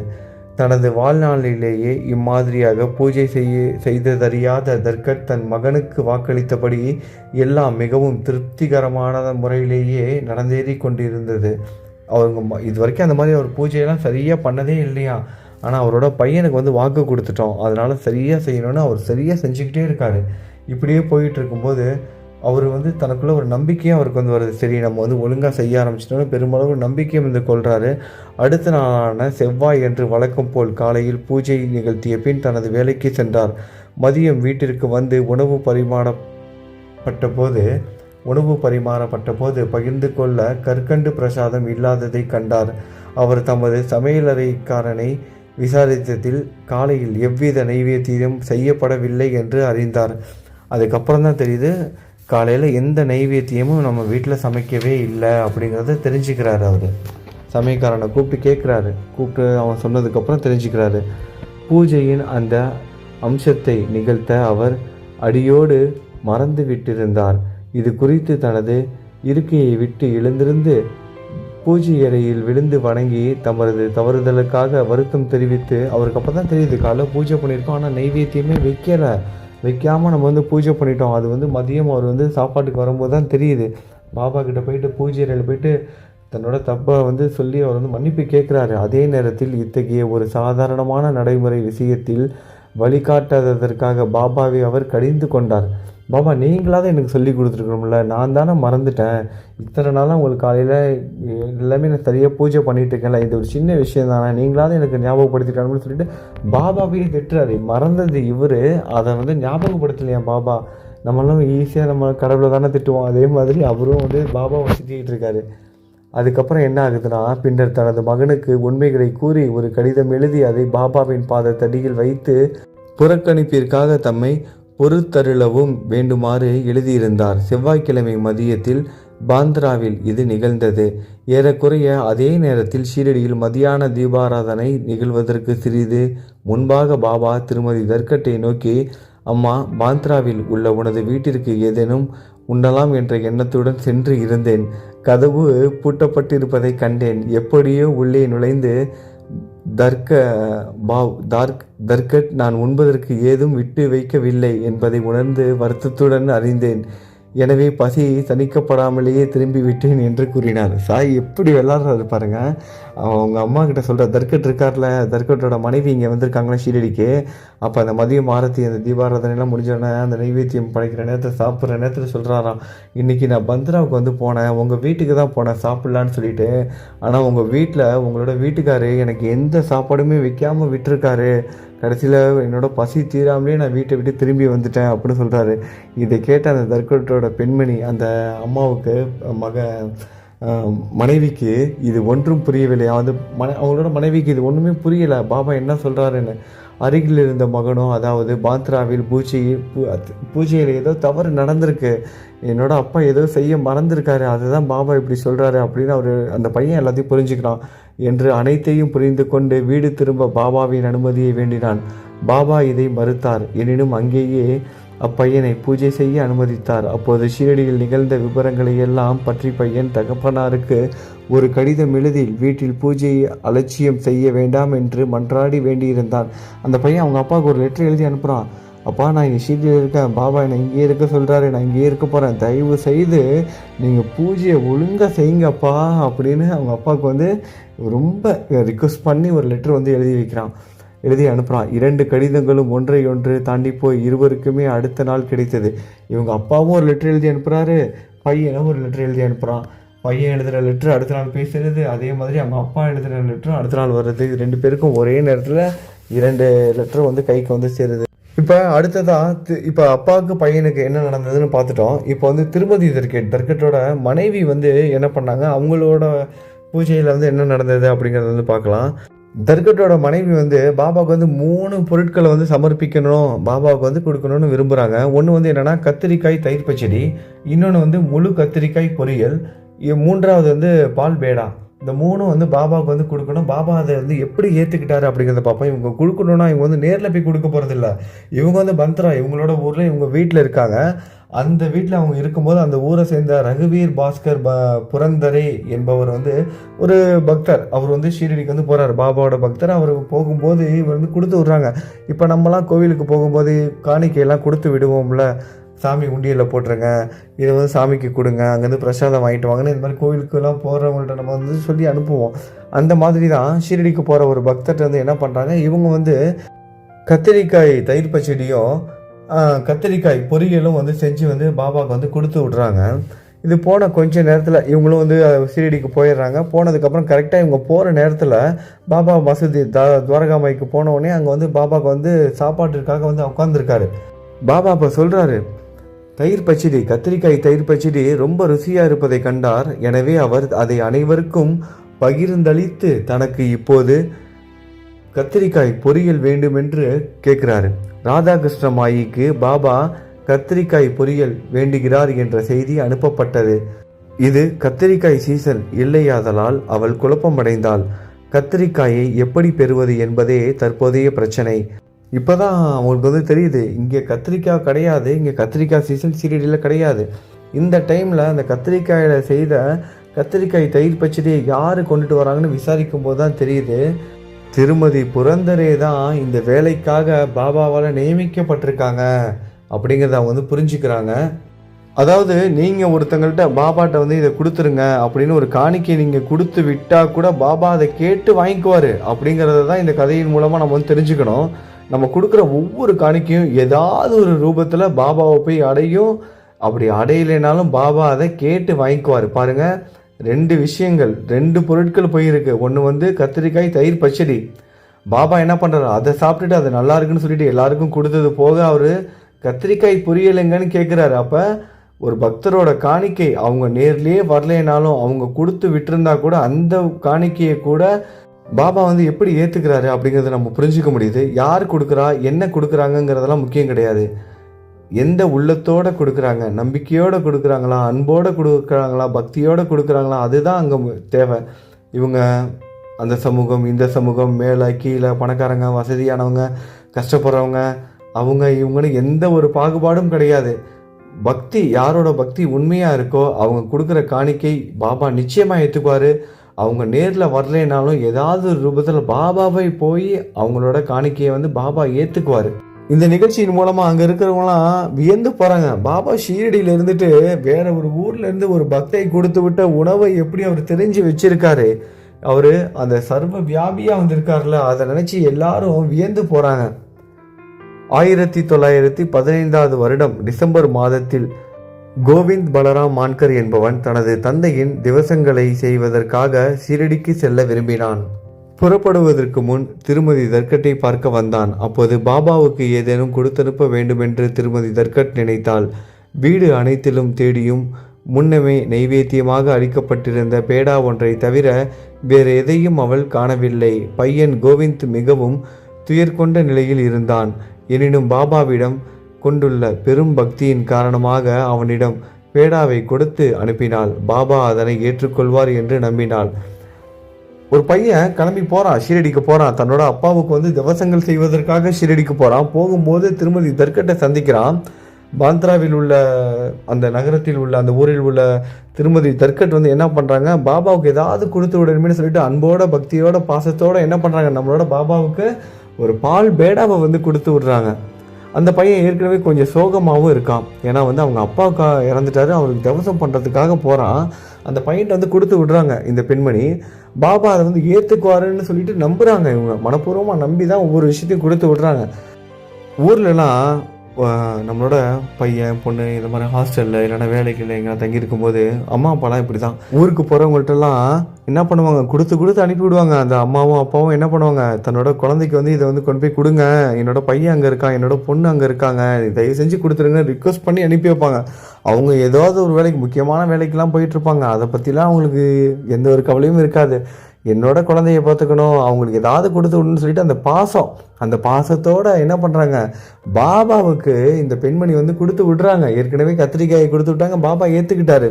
தனது வாழ்நாளிலேயே இம்மாதிரியாக பூஜை செய்ததறியாத தர்கட் தன் மகனுக்கு வாக்களித்தபடி எல்லாம் மிகவும் திருப்திகரமான முறையிலேயே நடந்தேறி கொண்டிருந்தது. அவங்க இது வரைக்கும் அந்த மாதிரி அவர் பூஜையெல்லாம் சரியாக பண்ணதே இல்லையா. ஆனால் அவரோட பையனுக்கு வாக்கு கொடுத்துட்டோம், அதனால் சரியாக செய்யணும்னு அவர் சரியாக செஞ்சுக்கிட்டே இருக்கார். இப்படியே போயிட்டு இருக்கும்போது அவர் தனக்குள்ள ஒரு நம்பிக்கையும் அவருக்கு வருது. சரி, நம்ம ஒழுங்காக செய்ய ஆரம்பிச்சிட்டோம்னு பெருமளவு நம்பிக்கையும் கொள்கிறாரு. அடுத்த நாளான செவ்வாய் என்று வழக்கம் போல் காலையில் பூஜை நிகழ்த்திய பின் தனது வேலைக்கு சென்றார். மதியம் வீட்டிற்கு உணவு பரிமாறப்பட்ட போது பகிர்ந்து கொள்ள கற்கண்டு பிரசாதம் இல்லாததை கண்டார். அவர் தமது சமையலறைக்காரனை விசாரித்ததில் காலையில் எவ்வித நைவேத்தியம் செய்யப்படவில்லை என்று அறிந்தார். அதுக்கப்புறம் தான் தெரியுது, காலையில் எந்த நைவேத்தியமும் நம்ம வீட்டில் சமைக்கவே இல்லை அப்படிங்கிறத தெரிஞ்சுக்கிறாரு. அவர் சமையல்காரனை கூப்பிட்டு அவன் சொன்னதுக்கப்புறம் தெரிஞ்சுக்கிறாரு. பூஜையின் அந்த அம்சத்தை நிகழ்த்த அவர் அடியோடு மறந்து விட்டிருந்தார். இது குறித்து தனது இருக்கையை விட்டு எழுந்திருந்து பூஜை அறையில் விழுந்து வணங்கி தமது தவறுதலுக்காக வருத்தம் தெரிவித்து, அவருக்கு அப்போ தான் தெரியுது காலைல பூஜை பண்ணியிருக்கோம், ஆனால் நெய்வேத்தியமே வைக்காமல் நம்ம பூஜை பண்ணிட்டோம். அது மதியம் அவர் சாப்பாட்டுக்கு வரும்போது தான் தெரியுது. பாபா கிட்ட போயிட்டு பூஜை அறையில் போயிட்டு தன்னோட தப்பை சொல்லி அவர் மன்னிப்பு கேட்குறாரு. அதே நேரத்தில் இத்தகைய ஒரு சாதாரணமான நடைமுறை விஷயத்தில் வழிகாட்டாததற்காக பாபாவை அவர் கடிந்து கொண்டார். பாபா, நீங்களாவது எனக்கு சொல்லி கொடுத்துருக்கணும்ல, நான் தானே மறந்துட்டேன். இத்தனை நாளாக உங்களுக்கு காலையில் எல்லாமே நான் சரியாக பூஜை பண்ணிட்டு இருக்கேன்ல, இது ஒரு சின்ன விஷயம் தானே, நீங்களாவது எனக்கு ஞாபகப்படுத்திட்டாங்கன்னு சொல்லிட்டு பாபாவையே திட்டுறாரு. மறந்தது இவர், அதை ஞாபகப்படுத்தலையா பாபா. நம்மளாம் ஈஸியாக நம்ம கடவுளை தானே திட்டுவோம், அதே மாதிரி அவரும் பாபாவை திட்டிகிட்டு இருக்காரு. அதுக்கப்புறம் என்ன ஆகுதுன்னா, பின்னர் தனது மகனுக்கு உண்மைகளை கூறி ஒரு கடிதம் எழுதி அதை பாபாவின் பாதத்தடியில் வைத்து புறக்கணிப்பிற்காக தம்மை பொறுத்தருளவும் வேண்டுமாறு எழுதியிருந்தார். செவ்வாய்க்கிழமை மதியத்தில் பாந்த்ராவில் இது நிகழ்ந்தது. ஏறக்குறைய அதே நேரத்தில் ஷீரடியில் மதியான தீபாராதனை நிகழ்வதற்கு சிறிது முன்பாக பாபா திருமதி தர்கட்டை நோக்கி, அம்மா, பாந்த்ராவில் உள்ள உனது வீட்டிற்கு ஏதேனும் உண்ணலாம் என்ற எண்ணத்துடன் சென்று இருந்தேன். கதவு பூட்டப்பட்டிருப்பதை கண்டேன். எப்படியோ உள்ளே நுழைந்து தர்கட் நான் உண்பதற்கு ஏதும் விட்டு வைக்கவில்லை என்பதை உணர்ந்து வருத்தத்துடன் அறிந்தேன். எனவே பசி தணிக்கப்படாமலேயே திரும்பி விட்டேன் என்று கூறினார். சாய் எப்படி விளாட்றாரு பாருங்க. அவங்க அம்மா கிட்ட சொல்கிற, தர்கட் இருக்கார்ல, தர்கட்டோட மனைவி இங்கே வந்திருக்காங்களா ஷீரடிக்கு. அப்போ அந்த மதியம் ஆரத்தி, அந்த தீபாராதனைலாம் முடிஞ்சோடனே அந்த நைவேத்தியம் படைக்கிற நேரத்தில் சாப்பிட்ற நேரத்தில் சொல்கிறாராம், இன்றைக்கி நான் பந்த்ராவுக்கு போனேன், உங்கள் வீட்டுக்கு தான் போனேன் சாப்பிட்லான்னு சொல்லிட்டு. ஆனால் உங்கள் வீட்டில் உங்களோட வீட்டுக்காரு எனக்கு எந்த சாப்பாடுமே வைக்காமல் விட்டுருக்காரு. கடைசியில் என்னோட பசி தீராமலே நான் வீட்டை விட்டு திரும்பி வந்துட்டேன் அப்படின்னு சொல்கிறாரு. இதை கேட்ட அந்த தர்கட்டோட பெண்மணி, அந்த அம்மாவுக்கு மனைவிக்கு இது ஒன்றும் புரியவில்லை. அவங்களோட மனைவிக்கு இது ஒன்றுமே புரியலை, பாபா என்ன சொல்கிறாருன்னு. அருகில் இருந்த மகனும், அதாவது பாந்த்ராவில் பூஜையில் ஏதோ தவறு நடந்திருக்கு, என்னோட அப்பா ஏதோ செய்ய மறந்துருக்காரு, அதுதான் பாபா இப்படி சொல்கிறாரு அப்படின்னு அந்த பையன் எல்லாத்தையும் புரிஞ்சுக்கிறான் என்று அனைத்தையும் புரிந்து கொண்டு வீடு திரும்ப பாபாவின் அனுமதியை வேண்டினான். பாபா இதை மறுத்தார். எனினும் அங்கேயே அப்பையனை பூஜை செய்ய அனுமதித்தார். அப்போது ஷீரடியில் நிகழ்ந்த விவரங்களை எல்லாம் பற்றி பையன் தகப்பனாருக்கு ஒரு கடிதம் எழுதி வீட்டில் பூஜையை அலட்சியம் செய்ய வேண்டாம் என்று மன்றாடி வேண்டியிருந்தான். அந்த பையன் அவங்க அப்பாவுக்கு ஒரு லெட்டர் எழுதி அனுப்புகிறான். அப்பா, நான் இங்கே ஷீரடியில் இருக்கேன், பாபா என்னை இங்கே இருக்க சொல்கிறாரு, நான் இங்கே இருக்க போகிறேன், தயவு செய்து நீங்கள் பூஜையை ஒழுங்காக செய்யுங்கப்பா அப்படின்னு அவங்க அப்பாவுக்கு ரொம்ப ரிக்வெஸ்ட் பண்ணி ஒரு லெட்டர் எழுதி அனுப்புகிறான். 2 கடிதங்களும் ஒன்றையொன்று தாண்டி போய் இருவருக்குமே அடுத்த நாள் கிடைத்தது. இவங்க அப்பாவும் ஒரு லெட்டர் எழுதி அனுப்புகிறாரு, பையனும் ஒரு லெட்டர் எழுதி அனுப்புகிறான். பையன் எழுதுகிற லெட்ரு அடுத்த நாள் பேசுறது, அதே மாதிரி அவங்க அப்பா எழுதுகிற லெட்டரும் அடுத்த நாள் வர்றது. 2 பேருக்கும் ஒரே நேரத்தில் 2 லெட்டர் கைக்கு சேருது. இப்போ அடுத்ததாக இப்போ அப்பாவுக்கு பையனுக்கு என்ன நடந்ததுன்னு பார்த்துட்டோம். இப்போ திருமதி தர்கட்டோட மனைவி என்ன பண்ணாங்க, அவங்களோட பூஜையில் என்ன நடந்தது அப்படிங்கிறத பார்க்கலாம். தர்கட்டோட மனைவி பாபாவுக்கு 3 பொருட்களை சமர்ப்பிக்கணும், பாபாவுக்கு கொடுக்கணும்னு விரும்புகிறாங்க. ஒன்று என்னென்னா கத்திரிக்காய் தயிர் பச்சடி, இன்னொன்று முழு கத்திரிக்காய் பொரியல், 3வது பால் பேடா. இந்த 3 பாபாவுக்கு கொடுக்கணும். பாபா அதை எப்படி ஏற்றுக்கிட்டாரு அப்படிங்கிறத பார்ப்போம். இவங்க கொடுக்கணும்னா இவங்க நேரில் போய் கொடுக்க போகிறதில்ல. இவங்க பந்த்ரா, இவங்களோட ஊரில் இவங்க வீட்டில் இருக்காங்க. அந்த வீட்டில் அவங்க இருக்கும்போது அந்த ஊரை சேர்ந்த ரகுவீர் பாஸ்கர் புரந்தரே என்பவர் ஒரு பக்தர். அவர் ஷீரடிக்கு போகிறார், பாபாவோட பக்தர். அவர் போகும்போது இவர் கொடுத்து விட்றாங்க. இப்போ நம்மலாம் கோவிலுக்கு போகும்போது காணிக்கையெல்லாம் கொடுத்து விடுவோம்ல, சாமி உண்டியலில் போட்டுருங்க, இதை சாமிக்கு கொடுங்க, அங்கேருந்து பிரசாதம் வாங்கிட்டு வாங்கன்னு இந்த மாதிரி கோவிலுக்கெல்லாம் போகிறவங்கள்ட்ட நம்ம சொல்லி அனுப்புவோம். அந்த மாதிரி தான் ஷீரடிக்கு போகிற ஒரு பக்தர்கிட்ட என்ன பண்ணுறாங்க, இவங்க கத்திரிக்காய் தயிர் பச்சடியும் கத்திரிக்காய் பொரியலும் செஞ்சு பாபாவுக்கு கொடுத்து விட்றாங்க. இது போன கொஞ்சம் நேரத்தில் இவங்களும் ஷீரடிக்கு போயிடுறாங்க. போனதுக்கப்புறம் கரெக்டாக இவங்க போகிற நேரத்தில் பாபா மசூதி துவாரகாமாய்க்கு போனவுடனே அங்கே பாபாவுக்கு சாப்பாட்டிற்காக உட்காந்துருக்காரு. பாபா அப்போ சொல்கிறாரு, கத்திரிக்காய் தயிர் பச்சடி ரொம்ப ருசியாக இருப்பதை கண்டார். எனவே அவர் அதை அனைவருக்கும் பகிர்ந்தளித்து தனக்கு இப்போது கத்திரிக்காய் பொரியல் வேண்டுமென்று கேட்கிறாரு. ராதாகிருஷ்ண மாயிக்கு பாபா கத்திரிக்காய் பொரியல் வேண்டுகிறார் என்ற செய்தி அனுப்பப்பட்டது. இது கத்திரிக்காய் சீசன் இல்லையாதலால் அவள் குழப்பமடைந்தாள். கத்திரிக்காயை எப்படி பெறுவது என்பதே தற்போதைய பிரச்சனை. இப்போதான் அவங்களுக்கு வந்து தெரியுது, இங்கே கத்திரிக்காய் கிடையாது, இங்கே கத்திரிக்காய் சீசன் சீரடியில் கிடையாது. இந்த டைமில் அந்த கத்திரிக்காயில் செய்த கத்திரிக்காய் தயிர் பச்சடியை யார் கொண்டுட்டு வராங்கன்னு விசாரிக்கும் போது தான் தெரியுது, திருமதி புரந்தரே தான் இந்த வேலைக்காக பாபாவால் நியமிக்கப்பட்டிருக்காங்க அப்படிங்கிறத அவங்க வந்து புரிஞ்சுக்கிறாங்க. அதாவது நீங்கள் ஒருத்தங்கள்ட்ட பாபாட்ட வந்து இதை கொடுத்துருங்க அப்படின்னு ஒரு காணிக்கை நீங்கள் கொடுத்து விட்டால் கூட பாபா அதை கேட்டு வாங்கிக்குவார் அப்படிங்கிறத தான் இந்த கதையின் மூலமாக நம்ம வந்து தெரிஞ்சுக்கணும். நம்ம கொடுக்குற ஒவ்வொரு காணிக்கையும் ஏதாவது ஒரு ரூபத்தில் பாபாவை போய் அடையும். அப்படி அடையலைனாலும் பாபா அதை கேட்டு வாங்கிக்குவார். பாருங்கள், 2 விஷயங்கள், 2 பொருட்கள் போயிருக்கு. ஒன்று வந்து கத்திரிக்காய் தயிர் பச்சடி. பாபா என்ன பண்ணுறாரு, அதை சாப்பிட்டுட்டு அது நல்லா இருக்குன்னு சொல்லிட்டு எல்லாருக்கும் கொடுத்தது போக அவர் கத்திரிக்காய் புரியலைங்கன்னு கேட்குறாரு. அப்போ ஒரு பக்தரோட காணிக்கை அவங்க நேர்லேயே வரலைனாலும் அவங்க கொடுத்து விட்டுருந்தா கூட அந்த காணிக்கையை கூட பாபா வந்து எப்படி ஏற்றுக்கிறாரு அப்படிங்கிறத நம்ம புரிஞ்சிக்க முடியுது. யார் கொடுக்குறா, என்ன கொடுக்குறாங்கங்கிறதெல்லாம் முக்கியம் கிடையாது. எந்த உள்ளத்தோடு கொடுக்குறாங்க, நம்பிக்கையோடு கொடுக்குறாங்களா, அன்போடு கொடுக்குறாங்களா, பக்தியோடு கொடுக்குறாங்களா, அதுதான் அங்கே தேவை. இவங்க அந்த சமூகம், இந்த சமூகம், மேலே கீழே, பணக்காரங்க, வசதியானவங்க, கஷ்டப்படுறவங்க, அவங்க இவங்கன்னு எந்த ஒரு பாகுபாடும் கிடையாது. பக்தி, யாரோட பக்தி உண்மையாக இருக்கோ அவங்க கொடுக்குற காணிக்கை பாபா நிச்சயமாக ஏற்றுக்குவார். அவங்க நேரில் வரலைனாலும் ஏதாவது ஒரு ரூபத்தில் பாபாவை போய் அவங்களோட காணிக்கையை வந்து பாபா ஏற்றுக்குவார். இந்த நிகழ்ச்சியின் மூலமாக அங்கே இருக்கிறவங்களாம் வியந்து போகிறாங்க. பாபா ஷீரடியில் இருந்துட்டு வேற ஒரு ஊர்லேருந்து ஒரு பக்தை கொடுத்து விட்ட உணவை எப்படி அவர் தெரிஞ்சு வச்சிருக்காரு. அவர் அந்த சர்வ வியாபியாக வந்திருக்காருல, அதை நினச்சி எல்லாரும் வியந்து போகிறாங்க. 1915 வருடம் டிசம்பர் மாதத்தில் கோவிந்த் பலராம் மான்கர் என்பவன் தனது தந்தையின் திவசங்களை செய்வதற்காக ஷீரடிக்கு செல்ல விரும்பினான். புறப்படுவதற்கு முன் திருமதி தர்கட்டை பார்க்க வந்தான். அப்போது பாபாவுக்கு ஏதேனும் கொடுத்தனுப்ப வேண்டுமென்று திருமதி தர்கட் நினைத்தாள். வீடு அனைத்திலும் தேடியும் முன்னமே நைவேத்தியமாக அளிக்கப்பட்டிருந்த பேடா ஒன்றை தவிர வேறு எதையும் அவள் காணவில்லை. பையன் கோவிந்த் மிகவும் துயர்கொண்ட நிலையில் இருந்தான். எனினும் பாபாவிடம் கொண்டுள்ள பெரும் பக்தியின் காரணமாக அவனிடம் பேடாவை கொடுத்து அனுப்பினாள். பாபா அதனை ஏற்றுக்கொள்வார் என்று நம்பினாள். ஒரு பையன் கிளம்பி போகிறான், ஷீரடிக்கு போகிறான். தன்னோட அப்பாவுக்கு வந்து திவசங்கள் செய்வதற்காக ஷீரடிக்கு போகிறான். போகும்போது திருமதி தர்கட்டை சந்திக்கிறான். பாந்த்ராவில் உள்ள அந்த நகரத்தில் உள்ள அந்த ஊரில் உள்ள திருமதி தர்கட் வந்து என்ன பண்ணுறாங்க, பாபாவுக்கு ஏதாவது கொடுத்து விடணும்னு சொல்லிட்டு அன்போட பக்தியோட பாசத்தோடு என்ன பண்ணுறாங்க, நம்மளோட பாபாவுக்கு ஒரு பால் பேடாவை வந்து கொடுத்து விடுறாங்க. அந்த பையன் ஏற்கனவே கொஞ்சம் சோகமாகவும் இருக்கான். ஏன்னா வந்து அவங்க அப்பாவுக்கு இறந்துட்டாரு, அவருக்கு திவசம் பண்ணுறதுக்காக போகிறான். அந்த பையன்கிட்ட வந்து கொடுத்து விடுறாங்க இந்த பெண்மணி. பாபா அதை வந்து ஏற்றுக்குவாருன்னு சொல்லிட்டு நம்புகிறாங்க. இவங்க மனப்பூர்வமாக நம்பி தான் ஒவ்வொரு விஷயத்தையும் கொடுத்து விடுறாங்க. ஊர்லலாம் நம்மளோட பையன் பொண்ணு இந்த மாதிரி ஹாஸ்டலில் இல்லைன்னா வேலைக்கு எங்கே தங்கியிருக்கும் போது அம்மா அப்பாலாம் இப்படி தான் ஊருக்கு போகிறவங்கள்ட்டெல்லாம் என்ன பண்ணுவாங்க, கொடுத்து அனுப்பி விடுவாங்க. அந்த அம்மாவும் அப்பாவும் என்ன பண்ணுவாங்க, தன்னோட குழந்தைக்கு வந்து இதை வந்து கொண்டு போய் கொடுங்க, என்னோட பையன் அங்கே இருக்கான், என்னோட பொண்ணு அங்கே இருக்காங்க, தயவு செஞ்சு கொடுத்துருங்க ரிக்வஸ்ட் பண்ணி அனுப்பி வைப்பாங்க. அவங்க ஏதாவது ஒரு வேலைக்கு, முக்கியமான வேலைக்கெல்லாம் போயிட்டுருப்பாங்க. அதை பற்றிலாம் அவங்களுக்கு எந்த ஒரு கவலையும் இருக்காது. என்னோட குழந்தைய பார்த்துக்கணும், அவங்களுக்கு ஏதாவது கொடுத்து விடணும்னு சொல்லிட்டு அந்த பாசத்தோடு என்ன பண்ணுறாங்க, பாபாவுக்கு இந்த பெண்மணி வந்து கொடுத்து விடுறாங்க. ஏற்கனவே கத்திரிக்காயை கொடுத்து விட்டாங்க, பாபா ஏற்றுக்கிட்டாரு.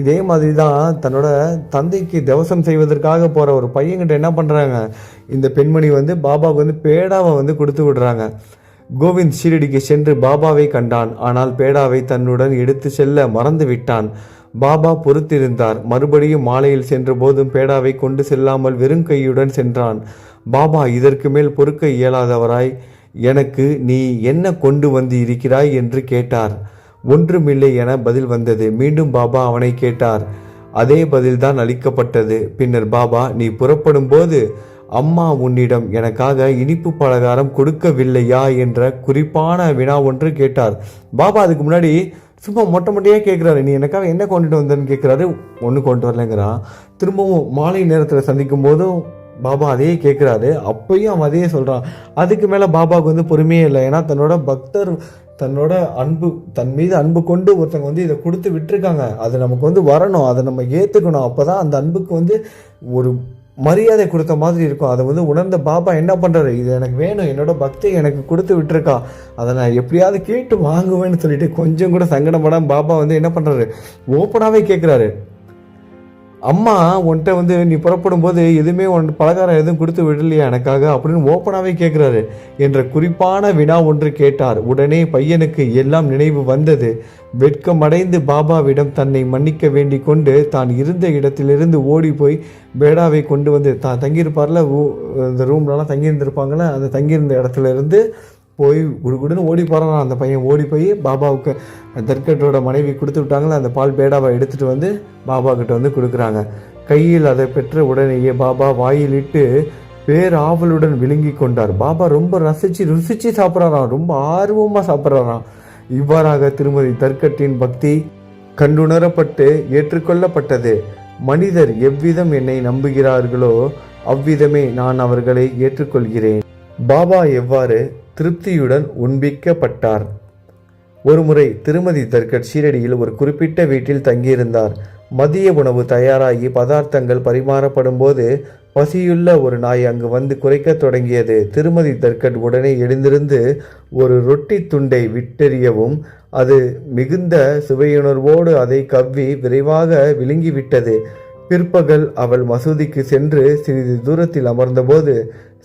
இதே மாதிரி தான் தன்னோட தந்தைக்கு திவசம் செய்வதற்காக போகிற ஒரு பையன்கிட்ட என்ன பண்ணுறாங்க, இந்த பெண்மணி வந்து பாபாவுக்கு வந்து பேடாவை வந்து கொடுத்து விடுறாங்க. கோவிந்த் ஷீரடிக்கு சென்று பாபாவை கண்டான். ஆனால் பேடாவை தன்னுடன் எடுத்து செல்ல மறந்து விட்டான். பாபா பொறுத்திருந்தார். மறுபடியும் மாலையில் சென்ற போதும் பேடாவை கொண்டு செல்லாமல் வெறும் கையுடன் சென்றான். பாபா இதற்கு மேல் பொறுக்க இயலாதவராய், எனக்கு நீ என்ன கொண்டு வந்து இருக்கிறாய் என்று கேட்டார். ஒன்றுமில்லை என பதில் வந்தது. மீண்டும் பாபா அவனை கேட்டார். அதே பதில்தான் அளிக்கப்பட்டது. பின்னர் பாபா, நீ புறப்படும் போது அம்மா உன்னிடம் எனக்காக இனிப்பு பலகாரம் கொடுக்கவில்லையா என்ற குறிப்பான வினா ஒன்று கேட்டார். பாபா அதுக்கு முன்னாடி சும்மா மொட்டையாக கேட்குறாரு, நீ எனக்காக என்ன கொண்டுட்டு வந்தேன்னு கேட்குறாரு. ஒன்று கொண்டு வரலைங்கிறான். திரும்பவும் மாலை நேரத்தில் சந்திக்கும் போதும் பாபா அதையே கேட்குறாரு. அப்பையும் அவன் அதையே சொல்கிறான். அதுக்கு மேலே பாபாவுக்கு வந்து பொறுமையே இல்லை. ஏன்னா தன்னோட பக்தர் தன்னோட அன்பு, தன் மீது அன்பு கொண்டு ஒருத்தங்க வந்து இதை கொடுத்து விட்டுருக்காங்க. அது நமக்கு வந்து வரணும், அதை நம்ம ஏற்றுக்கணும். அப்போ தான் அந்த அன்புக்கு வந்து ஒரு மரியாதை கொடுத்த மாதிரி இருக்கும். அதை வந்து உணர்ந்த பாபா என்ன பண்ணுறாரு, இது எனக்கு வேணும், என்னோட பக்தி எனக்கு கொடுத்து விட்டுருக்கா, அதை நான் எப்படியாவது கேட்டு வாங்குவேன்னு சொல்லிட்டு கொஞ்சம் கூட சங்கடப்படாமல் பாபா வந்து என்ன பண்ணுறாரு, ஓப்பனாகவே கேட்குறாரு. அம்மா உன்கிட்ட வந்து நீ புறப்படும் போது எதுவுமே பலகாரம் எதுவும் கொடுத்து விடலையா எனக்காக அப்படின்னு ஓப்பனாகவே கேட்குறாரு என்ற குறிப்பான வினா ஒன்று கேட்டார். உடனே பையனுக்கு எல்லாம் நினைவு வந்தது. வெட்கமடைந்து பாபாவிடம் தன்னை மன்னிக்க வேண்டி கொண்டு தான் இருந்த இடத்திலிருந்து ஓடி போய் பேடாவை கொண்டு வந்து தான் தங்கியிருப்பார்ல, இந்த ரூம்லலாம் தங்கியிருந்திருப்பாங்களே, அந்த தங்கியிருந்த இடத்துல இருந்து போய் குடுன்னு ஓடி போகிறான் அந்த பையன். ஓடி போய் பாபாவுக்கு தர்கட்டோட மனைவி கொடுத்து விட்டாங்களே அந்த பால் பேடாவை எடுத்துகிட்டு வந்து பாபா கிட்ட வந்து கொடுக்குறாங்க. கையில் அதை பெற்ற உடனேயே பாபா வாயிலிட்டு பேராவலுடன் விழுங்கி கொண்டார். பாபா ரொம்ப ருசிச்சு சாப்பிட்றாராம், ரொம்ப ஆர்வமாக சாப்பிட்றாராம். இவ்வாறாக திருமதி தர்கட்டின் பக்தி கண்டுணரப்பட்டு ஏற்றுக்கொள்ளப்பட்டது. மனிதர் எவ்விதம் என்னை நம்புகிறார்களோ அவ்விதமே நான் அவர்களை ஏற்றுக்கொள்கிறேன். பாபா எவ்வாறு திருப்தியுடன் உண்பிக்கப்பட்டார். ஒருமுறை திருமதி தர்கட் ஷீரடியில் ஒரு குறிப்பிட்ட வீட்டில் தங்கியிருந்தார். மதிய உணவு தயாராகி பதார்த்தங்கள் பரிமாறப்படும் போது பசியுள்ள ஒரு நாய் அங்கு வந்து குறைக்கத் தொடங்கியது. திருமதி தர்கட் உடனே எழுந்திருந்து ஒரு ரொட்டி துண்டை விட்டெறியவும் அது மிகுந்த சுவையுணர்வோடு அதை கவ்வி விரைவாக விழுங்கிவிட்டது. பிற்பகல் அவள் மசூதிக்கு சென்று சிறிது தூரத்தில் அமர்ந்தபோது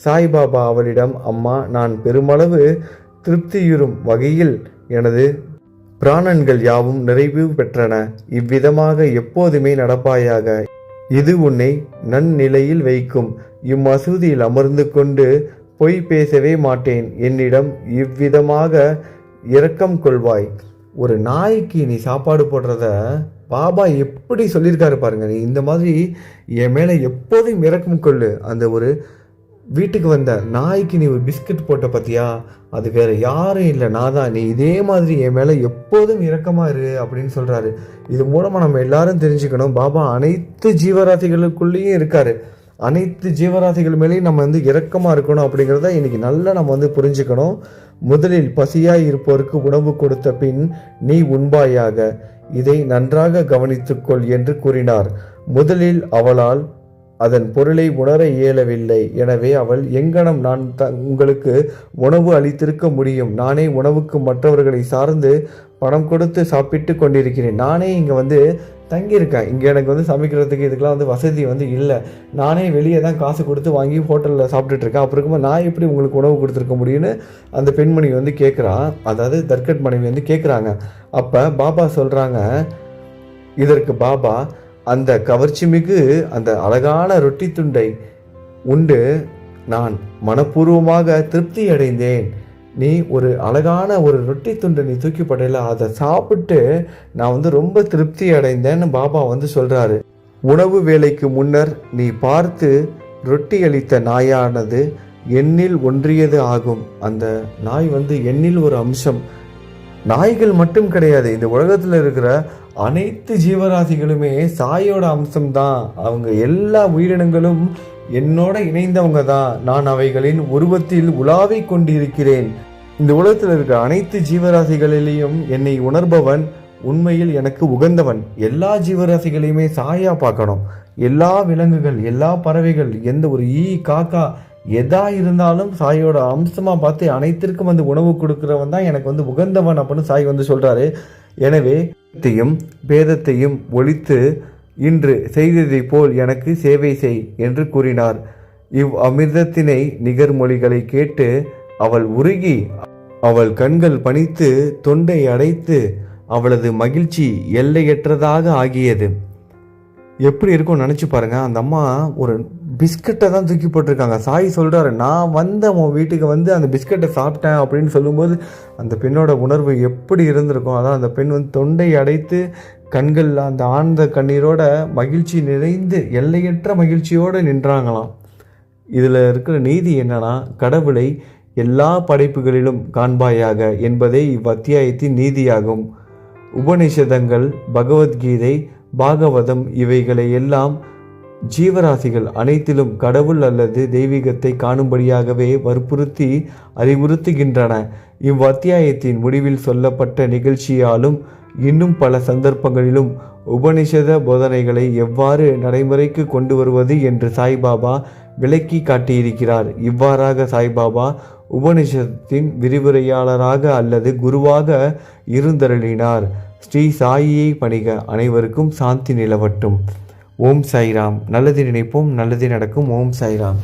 சாய்பாபா அவளிடம், அம்மா, நான் பெருமளவு திருப்தியுறும் வகையில் எனது பிராணன்கள் யாவும் நிறைவு பெற்றன. இவ்விதமாக எப்போதுமே நடப்பாயாக. இது உன்னை நன்னிலையில் வைக்கும். இம்மசூதியில் அமர்ந்து கொண்டு பொய் பேசவே மாட்டேன். என்னிடம் இவ்விதமாக இரக்கம் கொள்வாய். ஒரு நாய்க்கு நீ சாப்பாடு போடுறத பாபா எப்படி சொல்லியிருக்காரு பாருங்க. நீ இந்த மாதிரி என் மேலே எப்போதும் இரக்கம் கொள்ளு. அந்த ஒரு வீட்டுக்கு வந்த நாய்க்கு நீ ஒரு பிஸ்கட் போட்ட பார்த்தியா, அது வேற யாரும் இல்லை, நான் தான். நீ இதே மாதிரி என் மேலே எப்போதும் இரக்கமாக இரு அப்படின்னு சொல்கிறாரு. இது மூலமாக நம்ம எல்லாரும் தெரிஞ்சுக்கணும், பாபா அனைத்து ஜீவராசிகளுக்குள்ளேயும் இருக்காரு. அனைத்து ஜீவராசிகள் மேலேயும் நம்ம வந்து இரக்கமாக இருக்கணும் அப்படிங்கிறத இன்னைக்கு நல்லா நம்ம வந்து புரிஞ்சுக்கணும். முதலில் பசியாய் இருப்போருக்கு உணவு கொடுத்த பின் நீ உண்பாயாக. இதை நன்றாக கவனித்துக்கொள் என்று கூறினார். முதலில் அவளால் அதன் பொருளை உணர இயலவில்லை. எனவே அவள், எங்கனம் நான் உங்களுக்கு உணவு அளித்திருக்க முடியும்? நானே உணவுக்கு மற்றவர்களை சார்ந்து பணம் கொடுத்து சாப்பிட்டு கொண்டிருக்கிறேன். நானே இங்கே வந்து தங்கியிருக்கேன். இங்கே எனக்கு வந்து சமைக்கிறதுக்கு இதுக்கெலாம் வந்து வசதி வந்து இல்லை. நானே வெளியே தான் காசு கொடுத்து வாங்கி ஹோட்டலில் சாப்பிட்டுட்ருக்கேன். அப்புறம் இருக்கும்போது நான் எப்படி உங்களுக்கு உணவு கொடுத்துருக்க முடியும்னு அந்த பெண்மணி வந்து கேட்குறா. அதாவது தர்கட் மனைவி வந்து கேட்குறாங்க. அப்போ பாபா சொல்கிறாங்க, இதற்கு பாபா, அந்த கவர்ச்சி மிகு அந்த அழகான ரொட்டி துண்டை உண்டு நான் மனப்பூர்வமாக திருப்தி அடைந்தேன். நீ ஒரு அழகான ஒரு ரொட்டி துண்டை நீ தூக்கி போடல, அதை சாப்பிட்டு நான் வந்து ரொம்ப திருப்தி அடைந்தேன்னு பாபா வந்து சொல்கிறாரு. உணவு வேலைக்கு முன்னர் நீ பார்த்து ரொட்டி அளித்த நாயானது எண்ணில் ஒன்றியது ஆகும். அந்த நாய் வந்து எண்ணில் ஒரு அம்சம். நாய்கள் மட்டும் கிடையாது, இந்த உலகத்தில் இருக்கிற அனைத்து ஜீவராசிகளுமே சாயோட அம்சம்தான். அவங்க எல்லா உயிரினங்களும் என்னோட இணைந்தவங்க தான். நான் அவைகளின் உருவத்தில் உலாவை கொண்டிருக்கிறேன். இந்த உலகத்தில் இருக்கிற அனைத்து ஜீவராசிகளிலேயும் என்னை உணர்பவன் உண்மையில் எனக்கு உகந்தவன். எல்லா ஜீவராசிகளையுமே சாயா பார்க்கணும். எல்லா விலங்குகள், எல்லா பறவைகள், எந்த ஒரு ஈ, காக்கா எதா இருந்தாலும் சாயோட அம்சமாக பார்த்து அனைத்திற்கும் வந்து உணவு கொடுக்குறவன் தான் எனக்கு வந்து உகந்தவன் அப்படின்னு சாய் வந்து சொல்கிறாரு. எனவே பேதத்தையும் ஒழித்து இன்று செய்ததை போல் எனக்கு சேவை செய் என்று கூறினார். அமிர்தத்தினை நிகர்மொழிகளை கேட்டு அவள் உருகி அவள் கண்கள் பனித்து தொண்டை அடைத்து அவளது மகிழ்ச்சி எல்லையற்றதாக ஆகியது. எப்படி இருக்கும் நினச்சி பாருங்க. அந்த அம்மா ஒரு பிஸ்கட்டை தான் தூக்கி போட்டிருக்காங்க. சாய் சொல்கிறாரு, நான் உன் வீட்டுக்கு வந்து அந்த பிஸ்கட்டை சாப்பிட்டேன் அப்படின்னு சொல்லும்போது அந்த பெண்ணோட உணர்வு எப்படி இருந்திருக்கும். அதான் அந்த பெண் வந்து தொண்டை அடைத்து கண்களில் அந்த ஆழ்ந்த கண்ணீரோட மகிழ்ச்சி நிறைந்து எல்லையற்ற மகிழ்ச்சியோடு நின்றாங்களாம். இதில் இருக்கிற நீதி என்னன்னா, கடவுளை எல்லா படைப்புகளிலும் காண்பாயாக என்பதே இவ்வத்தியாயத்தின் நீதியாகும். உபநிஷதங்கள், பகவத்கீதை, பாகவதம் இவைகளை எல்லாம் ஜீவராசிகள் அனைத்திலும் கடவுள் அல்லது தெய்வீகத்தை காணும்படியாகவே வற்புறுத்தி அறிவுறுத்துகின்றன. இவ்வத்தியாயத்தின் முடிவில் சொல்லப்பட்ட நிகழ்ச்சியாலும் இன்னும் பல சந்தர்ப்பங்களிலும் உபனிஷத போதனைகளை எவ்வாறு நடைமுறைக்கு கொண்டு வருவது என்று சாய்பாபா விளக்கி காட்டியிருக்கிறார். இவ்வாறாக சாய்பாபா உபனிஷத்தின் விரிவுரையாளராக அல்லது குருவாக இருந்தருளினார். ஸ்ரீ சாயியை பணிக. அனைவருக்கும் சாந்தி நிலவட்டும். ஓம் சாய்ராம். நல்லது நினைப்போம், நல்லது நடக்கும். ஓம் சாய்ராம்.